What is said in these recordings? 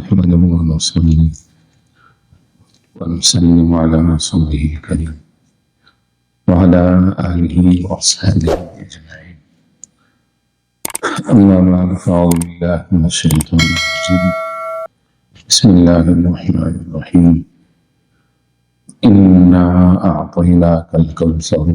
نحمده ونصلي ونسلم على رسوله الكريم وعلى آله وأصحابه أجمعين. أما بعد فأعوذ بالله من الشيطان الرجيم. بسم الله الرحمن الرحيم. إنا أعطيناك الكوثر.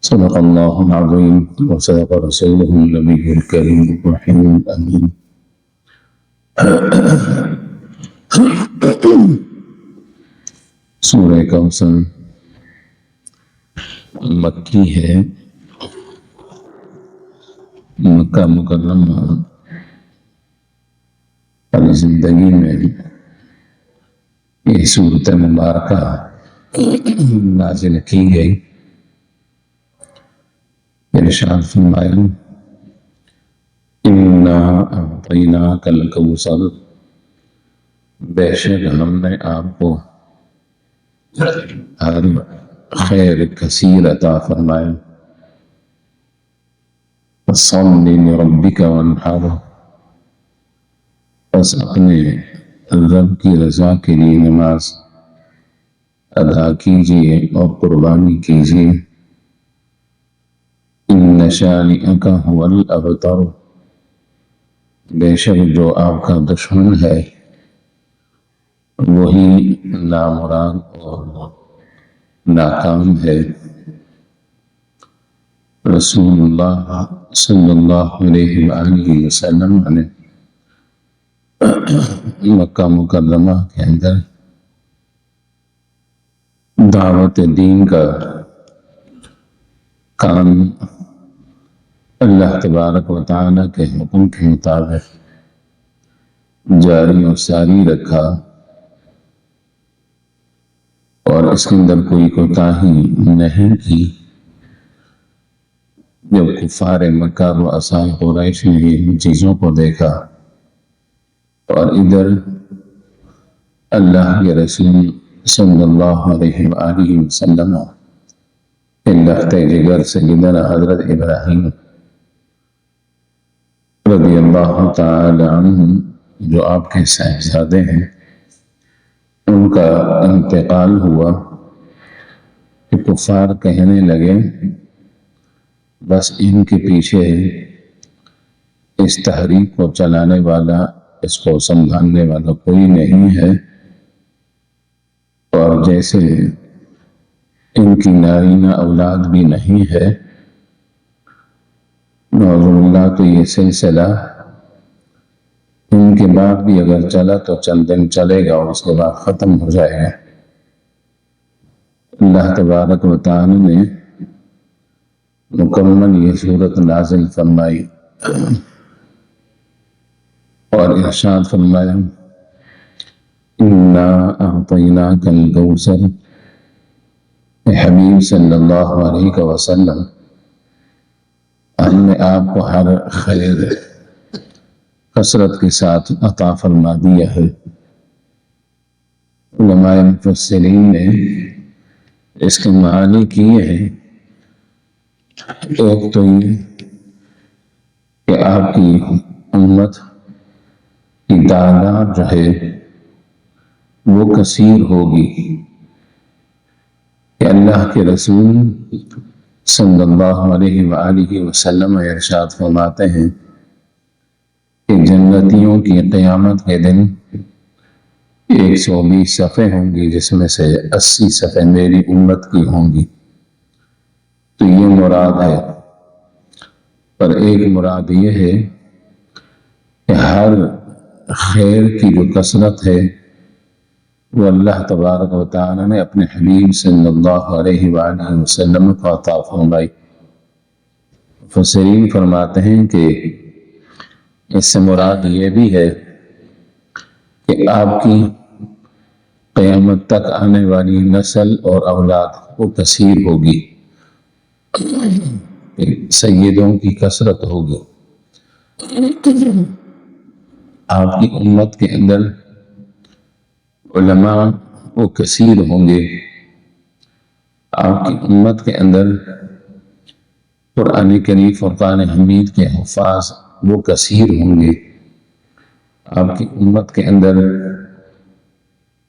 صدق الله العظيم وصدق رسوله النبي الكريم الرحيم الأمين. سورہ کوثر مکی ہے. مکہ مکرمہ پر زندگی میں یہ سورت مبارکہ نازل کی گئی. ارشاد فرمایا انا اعطیناک الکوثر، بے شک ہم نے آپ کو ہر خیر کثیر عطا فرمایا. فصل لربک وانحر، بس اپنے رب کی رضا کے لیے نماز ادا کیجیے اور قربانی کیجیے. ان شانئک هو الابتر، بے شک جو آپ کا دشمن ہے وہی نامراد اور ناکام ہے. رسول اللہ صلی اللہ علیہ وآلہ وسلم نے مکہ مکرمہ کے اندر دعوت دین کا کام اللہ تبارک و تعالی کے حکم کے مطابق جاری و ساری رکھا اور اس کے اندر کوئی کوتاہی نہیں کی. جب کفار مکہ و رؤساء قریش نے ان چیزوں کو دیکھا اور ادھر اللہ کے رسول صلی اللہ علیہ وآلہ وسلم کے لخت جگر سیدنا حضرت ابراہیم رضی اللہ تعالی عنہ جو آپ کے صاحبزادے ہیں، ان کا انتقال ہوا کہ کفار کہنے لگے بس ان کے پیچھے اس تحریک کو چلانے والا، اس کو سنبھالنے والا کوئی نہیں ہے، اور جیسے ان کی نارینہ اولاد بھی نہیں ہے. نعوذ باللہ، تو یہ سلسلہ ان کے بعد بھی اگر چلا تو چند دن چلے گا اور اس کے بعد ختم ہو جائے گا. اللہ تبارک و تعالی نے مکمل یہ صورت نازل فرمائی اور ارشاد فرمایا انا اعطیناک الکوثر، اے حبیب صلی اللہ علیہ وسلم ہم نے آپ کو ہر خیر کثرت کے ساتھ عطا فرما دیا ہے. علماء مفسرین نے اس کے معنی کیے ہیں. ایک تو یہ کہ آپ کی امت کی تعداد جو ہے وہ کثیر ہوگی، کہ اللہ کے رسول صلی اللہ علیہ وآلہ وسلم ارشاد فرماتے ہیں کہ جنتیوں کی قیامت کے دن 120 صفیں ہوں گی، جس میں سے 80 صفیں میری امت کی ہوں گی. تو یہ مراد ہے. پر ایک مراد یہ ہے کہ ہر خیر کی جو کثرت ہے وہ اللہ تبارک و تعالی نے اپنے حبیب صلی اللہ علیہ وآلہ وسلم کو عطا فرمائی. مفسرین فرماتے ہیں کہ اس سے مراد یہ بھی ہے کہ آپ کی قیامت تک آنے والی نسل اور اولاد وہ کثیر ہوگی، سیدوں کی کثرت ہوگی. آپ کی امت کے اندر علماء وہ کثیر ہوں گے. آپ کی امت کے اندر قرآن کریم فرقان حمید کے حفاظ وہ کثیر ہوں گے. آپ کی امت کے اندر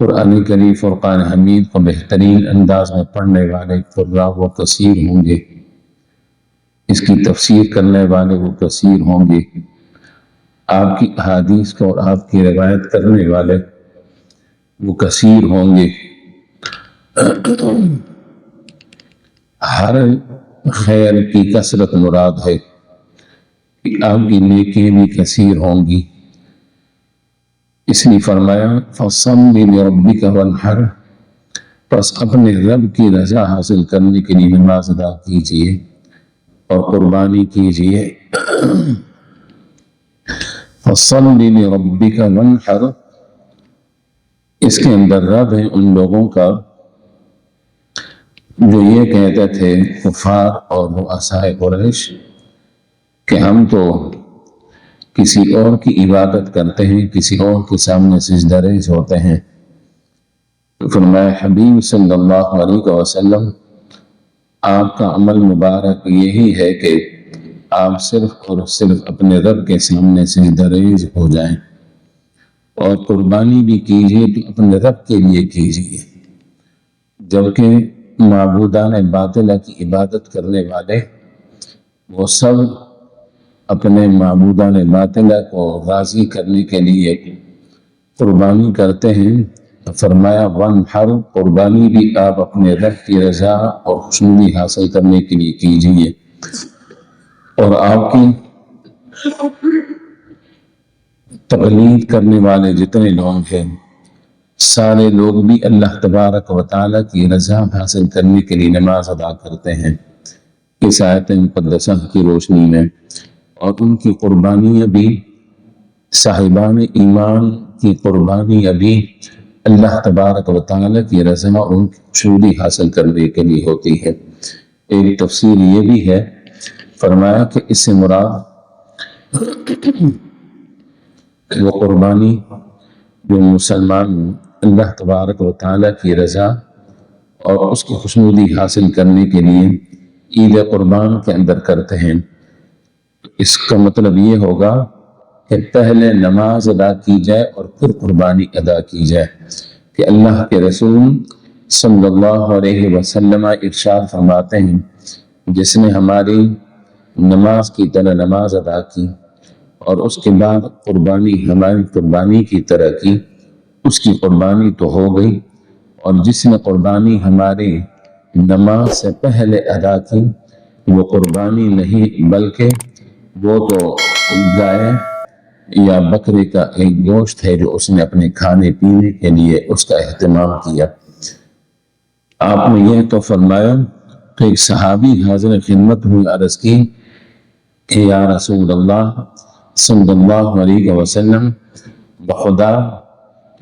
قرآن کریم فرقان حمید کو بہترین انداز میں پڑھنے والے قراء و کثیر ہوں گے، اس کی تفسیر کرنے والے وہ کثیر ہوں گے، آپ کی احادیث کو اور آپ کی روایت کرنے والے وہ کثیر ہوں گے۔ ہر خیر کی کثرت مراد ہے کہ آپ کی نیکیاں بھی کثیر ہوں گی، اس لیے فرمایا فَصَلِّ لِرَبِّكَ وَانْحَرْ، پس اپنے رب کی رضا حاصل کرنے کے لیے نماز ادا کیجیے اور قربانی کیجیے۔ فَصَلِّ لِرَبِّكَ وَانْحَرْ، اس کے اندر رد ہے ان لوگوں کا جو یہ کہتے تھے کفار اور رؤسائے قریش کہ ہم تو کسی اور کی عبادت کرتے ہیں، کسی اور کے سامنے سجدہ ریز ہوتے ہیں۔ فرمایا حبیب صلی اللہ علیہ وسلم آپ کا عمل مبارک یہی ہے کہ آپ صرف اور صرف اپنے رب کے سامنے سجدہ ریز ہو جائیں، اور قربانی بھی کیجیے تو اپنے رب کے لیے کیجیے، جبکہ معبودان باطلہ کی عبادت کرنے والے وہ سب اپنے معبودان باطلہ کو راضی کرنے کے لیے قربانی کرتے ہیں۔ فرمایا وانحر، قربانی بھی آپ اپنے رب کی رضا اور خوشنودی حاصل کرنے کے لیے کیجیے، اور آپ کی تقلید کرنے والے جتنے لوگ ہیں سارے لوگ بھی اللہ تبارک و تعالیٰ کی رضا حاصل کرنے کے لیے نماز ادا کرتے ہیں اس آیت مقدسہ کی روشنی میں، اور ان کی قربانیاں بھی، صاحبان ایمان کی قربانیاں بھی اللہ تبارک و تعالیٰ کی رضا اور ان کی خوشنودی حاصل کرنے کے لیے ہوتی ہے۔ ایک تفسیر یہ بھی ہے، فرمایا کہ اس سے مراد وہ قربانی جو مسلمان اللہ تبارک و تعالیٰ کی رضا اور اس کی خوشنودی حاصل کرنے کے لیے عید قربان کے اندر کرتے ہیں، اس کا مطلب یہ ہوگا کہ پہلے نماز ادا کی جائے اور پھر قربانی ادا کی جائے، کہ اللہ کے رسول صلی اللہ علیہ وسلم ارشاد فرماتے ہیں جس نے ہماری نماز کی طرح نماز ادا کی اور اس کے بعد قربانی ہماری قربانی کی طرح کی، اس کی قربانی تو ہو گئی، اور جس نے قربانی ہماری نماز سے پہلے ادا کی وہ قربانی نہیں بلکہ وہ تو گائے یا بکرے کا ایک گوشت ہے جو اس نے اپنے کھانے پینے کے لیے اس کا اہتمام کیا۔ آپ نے یہ تو فرمایا کہ ایک صحابی حاضر خدمت میں عرض کی کہ یا رسول اللہ صلی اللہ علیہ وسلم، بخدا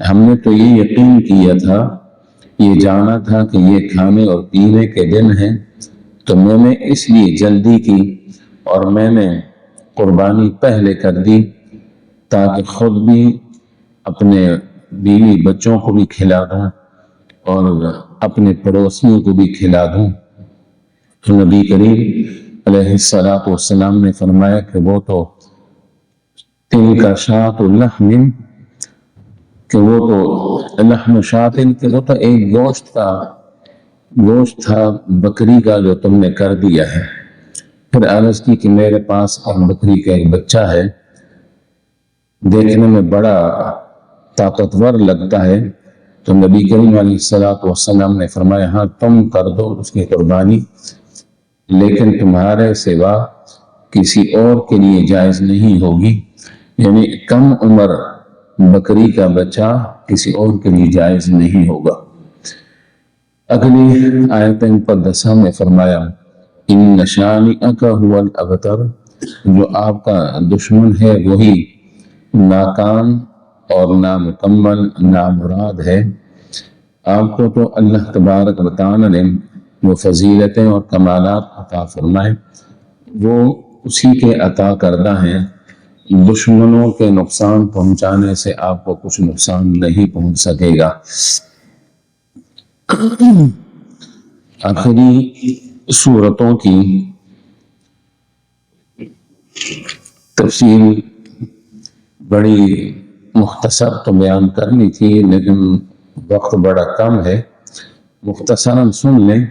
ہم نے تو یہ یقین کیا تھا، یہ جانا تھا کہ یہ کھانے اور پینے کے دن ہیں، تو میں نے اس لیے جلدی کی اور میں نے قربانی پہلے کر دی تاکہ خود بھی اپنے بیوی بچوں کو بھی کھلا دوں اور اپنے پڑوسیوں کو بھی کھلا دوں۔ تو نبی کریم علیہ السلام نے فرمایا کہ وہ تو تلک شاۃ لحم، کہ وہ تو لحم شاۃ، کہ وہ تو ایک گوشت تھا بکری کا جو تم نے کر دیا ہے۔ پھر عرض کی کہ میرے پاس بکری کا ایک بچہ ہے، دیکھنے میں بڑا طاقتور لگتا ہے، تو نبی کریم علیہ السلام نے فرمایا ہاں تم کر دو اس کی قربانی، لیکن تمہارے سوا کسی اور کے لیے جائز نہیں ہوگی، یعنی کم عمر بکری کا بچہ کسی اور کے لیے جائز نہیں ہوگا۔ اگلی آیت مقدسہ میں فرمایا ان شانئک ھو الابتر، جو آپ کا دشمن ہے وہی ناکام اور نامکمل نامراد ہے۔ آپ کو تو اللہ تبارک و تعالی نے وہ فضیلتیں اور کمالات عطا فرمائے، وہ اسی کے عطا کردہ ہیں، دشمنوں کے نقصان پہنچانے سے آپ کو کچھ نقصان نہیں پہنچ سکے گا۔ آخری سورتوں کی تفصیل بڑی مختصر تو بیان کرنی تھی لیکن وقت بڑا کم ہے، مختصراً سن لیں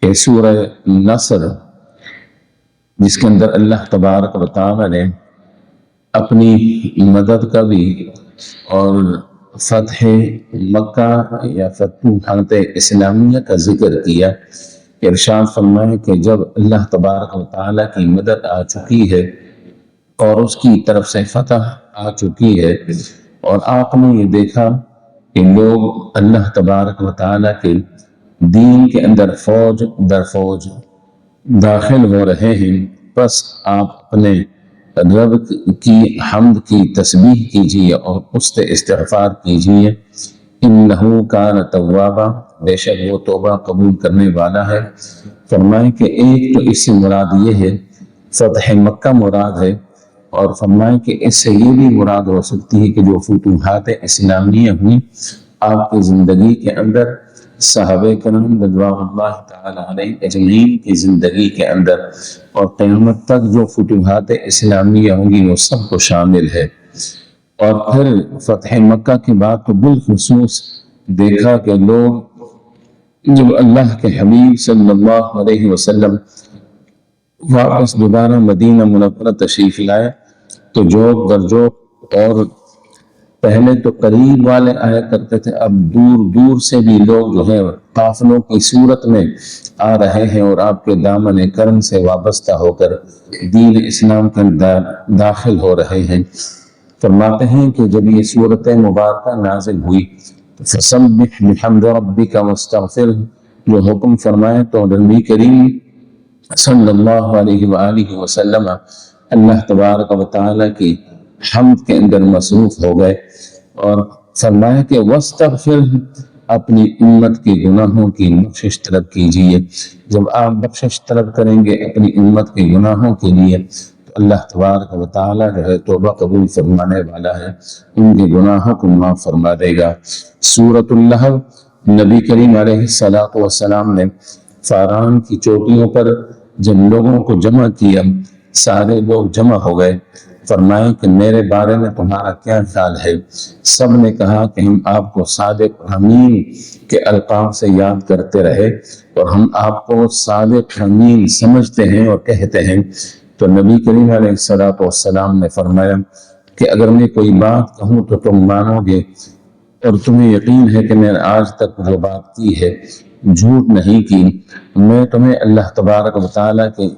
کہ سورہ نصر جس کے اندر اللہ تبارک و تعالی نے اپنی مدد کا بھی اور فتح مکہ یا فتوحات اسلامیہ کا ذکر کیا، ارشاد فرمائے کہ جب اللہ تبارک و تعالی کی مدد آ چکی ہے اور اس کی طرف سے فتح آ چکی ہے اور آپ نے یہ دیکھا کہ لوگ اللہ تبارک و تعالی کے دین کے اندر فوج در فوج داخل ہو رہے ہیں، بس آپ اپنے رب کی حمد کی تسبیح کیجیے اور اس سے استغفار کیجیے، انہو کان توابا، بے شک وہ توبہ قبول کرنے والا ہے۔ فرمائے کہ ایک تو اس سے مراد یہ ہے فتح مکہ مراد ہے، اور فرمائے کہ اس سے یہ بھی مراد ہو سکتی ہے کہ جو فتوحات اسلامیہ ہوئی آپ کی زندگی کے اندر، صحابہ کرام رضوان اللہ تعالی علیہ اجمعین کی زندگی کے اندر، اور قیامت تک جو فتوحات اسلامیہ ہوں گی وہ سب کو شامل ہے۔ اور پھر فتح مکہ کے بعد تو بالخصوص دیکھا کہ لوگ جب اللہ کے حبیب صلی اللہ علیہ وسلم واپس دوبارہ مدینہ منورہ تشریف لائے تو جوک در جوک، اور پہلے تو قریب والے آیا کرتے تھے، اب دور دور سے بھی لوگ جو ہے قافلوں کی صورت میں آ رہے ہیں اور آپ کے دامن کرم سے وابستہ ہو کر دین اسلام کے اندر داخل ہو رہے ہیں۔ فرماتے ہیں کہ جب یہ صورت مبارکہ نازل ہوئی فسبح بحمد ربک واستغفر، جو حکم فرمائے تو نبی کریم صلی اللہ علیہ وآلہ وسلم اللہ تبارک و تعالی کی حمد کے اندر مصروف ہو گئے، اور فرمایا کہ واستغفر، اپنی امت کے گناہوں کی بخشش طلب کیجیے۔ جب آپ بخشش طلب کریں گے اپنی امت کے گناہوں کے لیے تو اللہ تبارک و تعالی جو ہے توبہ قبول فرمانے والا ہے، ان کے گناہوں کو معاف فرما دے گا۔ سورۃ اللہو، نبی کریم علیہ الصلوۃ والسلام نے فاران کی چوٹیوں پر جب لوگوں کو جمع کیا، سارے لوگ جمع ہو گئے، فرمائے کہ میرے بارے میں تمہارا کیا خیال ہے؟ سب نے کہا کہ ہم آپ کو صادق امین کے القاب سے یاد کرتے رہے اور ہم آپ کو صادق امین سمجھتے ہیں اور کہتے ہیں۔ تو نبی کریم علیہ الصلوۃ والسلام نے فرمایا کہ اگر میں کوئی بات کہوں تو تم مانو گے، اور تمہیں یقین ہے کہ میں نے آج تک جو بات کی ہے جھوٹ نہیں کی۔ میں تمہیں اللہ تبارک و تعالیٰ کے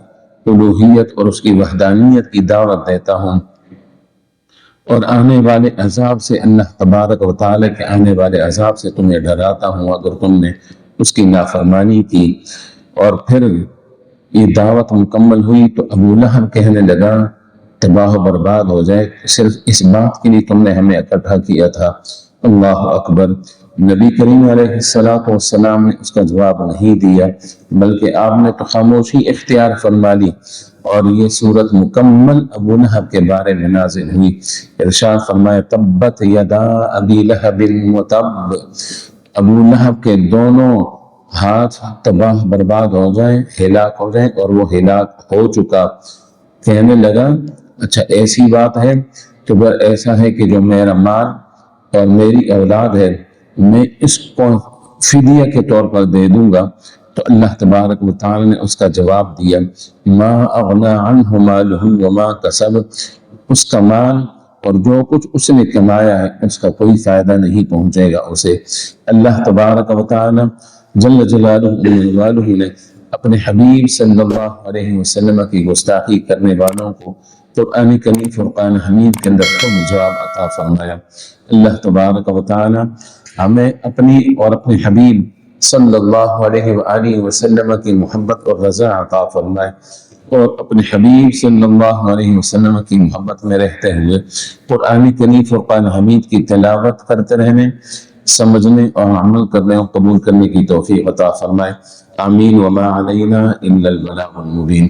الوہیت اور اس کی وحدانیت کی دعوت دیتا ہوں، اور آنے والے عذاب سے، اللہ تبارک و تعالیٰ کے آنے والے عذاب سے تمہیں ڈراتا ہوں اگر تم نے اس کی نافرمانی کی۔ اور پھر یہ دعوت مکمل ہوئی تو ابو لہب کہنے لگا تباہ و برباد ہو جائے، صرف اس بات کے لیے تم نے ہمیں اکٹھا کیا تھا۔ اللہ اکبر۔ نبی کریم علیہ الصلوۃ والسلام نے اس کا جواب نہیں دیا، بلکہ آپ نے تو خاموشی اختیار فرما لی، اور یہ صورت مکمل ابو لہب کے بارے میں نازل ہوئی۔ ارشاد فرمایا تبت یدا ابی لہب وتب، ابو لہب کے دونوں ہاتھ تباہ برباد ہو جائیں، ہلاک ہو جائیں، اور وہ ہلاک ہو چکا۔ کہنے لگا اچھا ایسی بات ہے تو اگر ایسا ہے کہ جو میرا مال اور میری اولاد ہے میں اس کو فدیہ کے طور پر دے دوں گا، تو اللہ تبارک و تعالی نے اس کا جواب دیا ما اغنا عنہ مالہ وما کسب، اس کا مال اور جو کچھ اس نے کمایا ہے اس کا کوئی فائدہ نہیں پہنچے گا اسے۔ اللہ تبارک و تعالی جل جلالہ نے اپنے حبیب صلی اللہ علیہ وسلم کی گستاخی کرنے والوں کو قرآن کریم فرقان حمید کے اندر خود جواب عطا فرمایا۔ اللہ تبارک و تعالی ہمیں اپنی اور اپنے حبیب صلی اللہ علیہ وآلہ وسلم کی محبت اور رضا عطا فرمائے، اور اپنے حبیب صلی اللہ علیہ وسلم کی محبت میں رہتے ہوئے قرآن کریم فرقان حمید کی تلاوت کرتے رہنے، سمجھنے اور عمل کرنے اور قبول کرنے کی توفیق عطا فرمائے۔ آمین۔ وما علینا الا البلاغ المبین۔